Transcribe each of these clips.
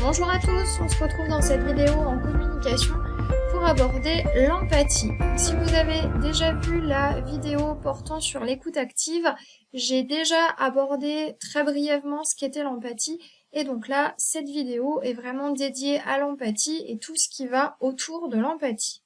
Bonjour à tous, on se retrouve dans cette vidéo en communication pour aborder l'empathie. Si vous avez déjà vu la vidéo portant sur l'écoute active, j'ai déjà abordé très brièvement ce qu'était l'empathie. Et donc là, cette vidéo est vraiment dédiée à l'empathie et tout ce qui va autour de l'empathie.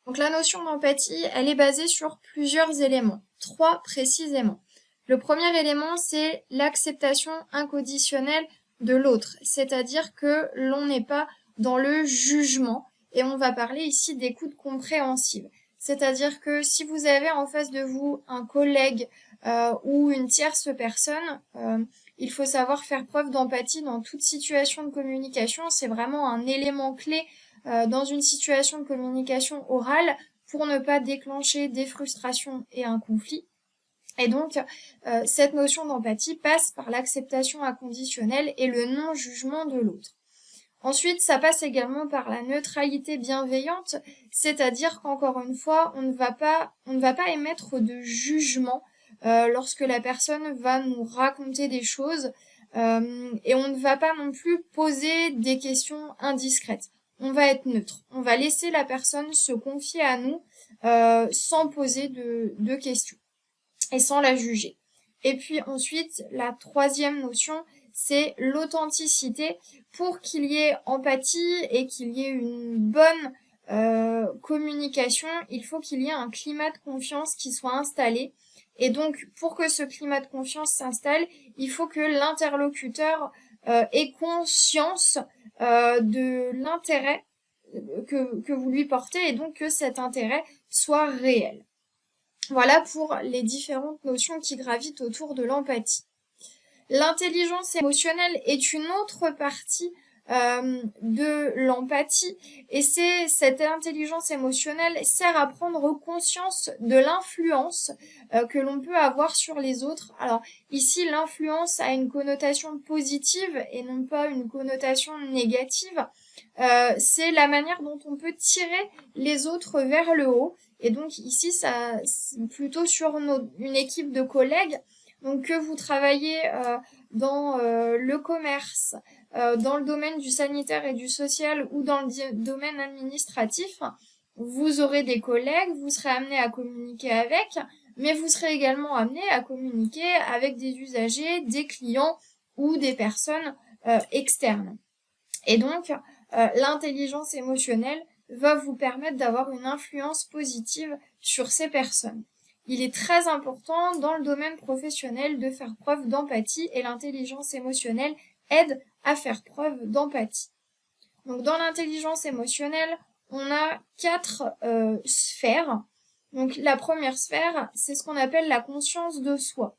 Donc la notion d'empathie, elle est basée sur plusieurs éléments, 3 précisément. Le premier élément, c'est l'acceptation inconditionnelle de l'autre, c'est-à-dire que l'on n'est pas dans le jugement, et on va parler ici d'écoute compréhensive. C'est-à-dire que si vous avez en face de vous un collègue ou une tierce personne, il faut savoir faire preuve d'empathie dans toute situation de communication. C'est vraiment un élément clé dans une situation de communication orale pour ne pas déclencher des frustrations et un conflit. Et donc, cette notion d'empathie passe par l'acceptation inconditionnelle et le non-jugement de l'autre. Ensuite, ça passe également par la neutralité bienveillante, c'est-à-dire qu'encore une fois, on ne va pas émettre de jugement lorsque la personne va nous raconter des choses, et on ne va pas non plus poser des questions indiscrètes. On va être neutre. On va laisser la personne se confier à nous sans poser de questions et sans la juger. Et puis ensuite, la troisième notion, c'est l'authenticité. Pour qu'il y ait empathie et qu'il y ait une bonne communication, il faut qu'il y ait un climat de confiance qui soit installé. Et donc, pour que ce climat de confiance s'installe, il faut que l'interlocuteur ait conscience de l'intérêt que vous lui portez et donc que cet intérêt soit réel. Voilà pour les différentes notions qui gravitent autour de l'empathie. L'intelligence émotionnelle est une autre partie de l'empathie et cette intelligence émotionnelle sert à prendre conscience de l'influence que l'on peut avoir sur les autres. Alors ici, l'influence a une connotation positive et non pas une connotation négative. C'est la manière dont on peut tirer les autres vers le haut. Et donc ici, ça c'est plutôt sur une équipe de collègues. Donc que vous travaillez dans le commerce, dans le domaine du sanitaire et du social ou dans le domaine administratif, vous aurez des collègues, vous serez amené à communiquer avec, mais vous serez également amené à communiquer avec des usagers, des clients ou des personnes externes. Et donc, l'intelligence émotionnelle va vous permettre d'avoir une influence positive sur ces personnes. Il est très important dans le domaine professionnel de faire preuve d'empathie et l'intelligence émotionnelle aide à faire preuve d'empathie. Donc dans l'intelligence émotionnelle, on a 4 sphères. Donc la première sphère, c'est ce qu'on appelle la conscience de soi.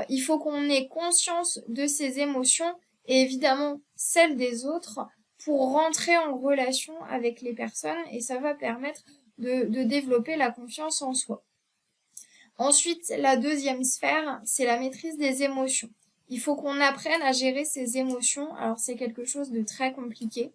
Il faut qu'on ait conscience de ses émotions et évidemment celles des autres pour rentrer en relation avec les personnes et ça va permettre de développer la confiance en soi. Ensuite, la deuxième sphère, c'est la maîtrise des émotions. Il faut qu'on apprenne à gérer ses émotions. Alors c'est quelque chose de très compliqué,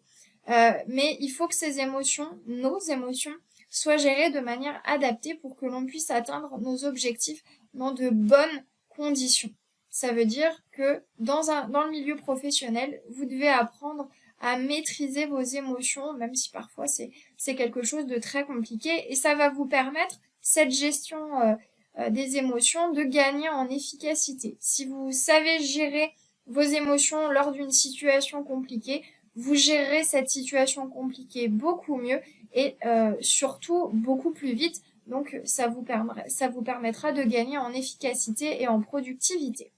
mais il faut que ces émotions, nos émotions, soient gérées de manière adaptée pour que l'on puisse atteindre nos objectifs dans de bonnes conditions. Ça veut dire que dans le milieu professionnel, vous devez apprendre à maîtriser vos émotions, même si parfois c'est quelque chose de très compliqué, et ça va vous permettre, cette gestion des émotions, de gagner en efficacité. Si vous savez gérer vos émotions lors d'une situation compliquée, vous gérerez cette situation compliquée beaucoup mieux et surtout beaucoup plus vite. Donc ça vous permettra de gagner en efficacité et en productivité.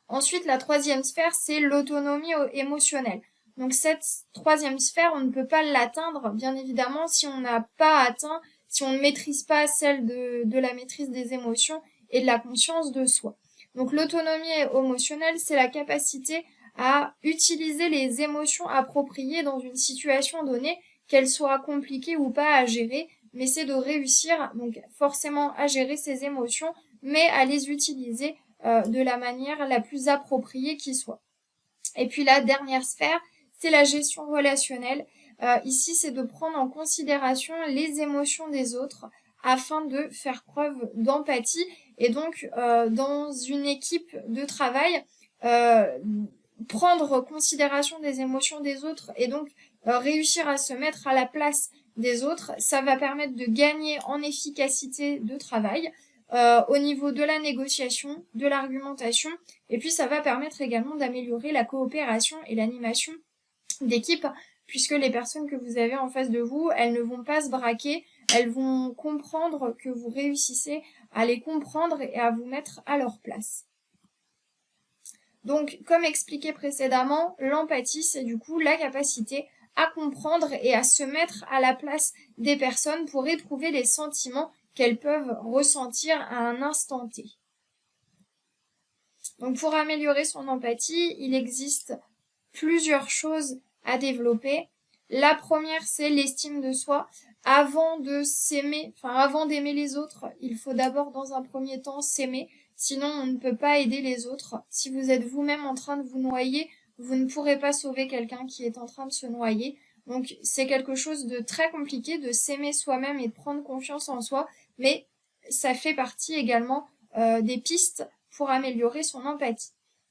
Ensuite, la troisième sphère, c'est l'autonomie émotionnelle. Donc cette troisième sphère, on ne peut pas l'atteindre, bien évidemment, si on n'a pas atteint, si on ne maîtrise pas celle de la maîtrise des émotions et de la conscience de soi. Donc l'autonomie émotionnelle, c'est la capacité à utiliser les émotions appropriées dans une situation donnée, qu'elle soit compliquée ou pas à gérer, mais c'est de réussir donc forcément à gérer ses émotions, mais à les utiliser de la manière la plus appropriée qui soit. Et puis la dernière sphère, c'est la gestion relationnelle. Ici, c'est de prendre en considération les émotions des autres afin de faire preuve d'empathie. Et donc, dans une équipe de travail, prendre considération des émotions des autres et donc réussir à se mettre à la place des autres, ça va permettre de gagner en efficacité de travail au niveau de la négociation, de l'argumentation, et puis ça va permettre également d'améliorer la coopération et l'animation d'équipe, puisque les personnes que vous avez en face de vous, elles ne vont pas se braquer, elles vont comprendre que vous réussissez à les comprendre et à vous mettre à leur place. Donc, comme expliqué précédemment, l'empathie, c'est du coup la capacité à comprendre et à se mettre à la place des personnes pour éprouver les sentiments qu'elles peuvent ressentir à un instant T. Donc, pour améliorer son empathie, il existe plusieurs choses à développer. La première, c'est l'estime de soi. Avant de s'aimer, avant d'aimer les autres, il faut d'abord dans un premier temps s'aimer. Sinon, on ne peut pas aider les autres. Si vous êtes vous-même en train de vous noyer, vous ne pourrez pas sauver quelqu'un qui est en train de se noyer. Donc, c'est quelque chose de très compliqué de s'aimer soi-même et de prendre confiance en soi. Mais ça fait partie également des pistes pour améliorer son empathie.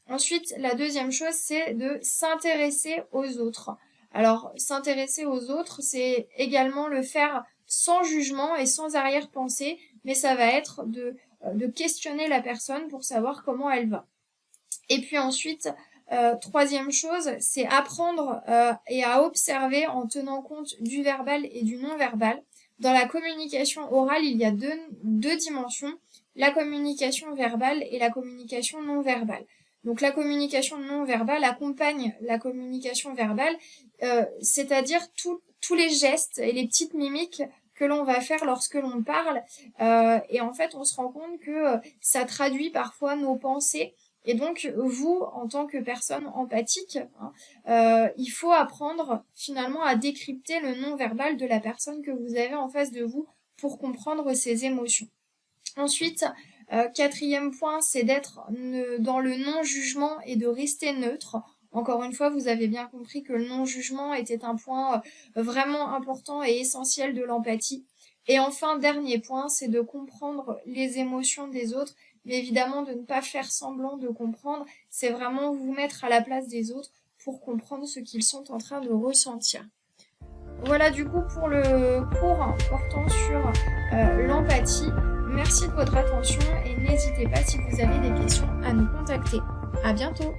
Ensuite, la deuxième chose, c'est de s'intéresser aux autres. Alors, s'intéresser aux autres, c'est également le faire sans jugement et sans arrière-pensée, mais ça va être de questionner la personne pour savoir comment elle va. Et puis ensuite, troisième chose, c'est apprendre et à observer en tenant compte du verbal et du non-verbal. Dans la communication orale, il y a deux dimensions, la communication verbale et la communication non-verbale. Donc la communication non-verbale accompagne la communication verbale, c'est-à-dire tous les gestes et les petites mimiques que l'on va faire lorsque l'on parle. Et en fait, on se rend compte que ça traduit parfois nos pensées. Et donc, vous, en tant que personne empathique, il faut apprendre finalement à décrypter le non-verbal de la personne que vous avez en face de vous pour comprendre ses émotions. Ensuite, quatrième point, c'est d'être dans le non-jugement et de rester neutre. Encore une fois, vous avez bien compris que le non-jugement était un point vraiment important et essentiel de l'empathie. Et enfin, dernier point, c'est de comprendre les émotions des autres, mais évidemment de ne pas faire semblant de comprendre, c'est vraiment vous mettre à la place des autres pour comprendre ce qu'ils sont en train de ressentir. Voilà du coup pour le cours portant sur l'empathie. Merci de votre attention et n'hésitez pas si vous avez des questions à nous contacter. À bientôt!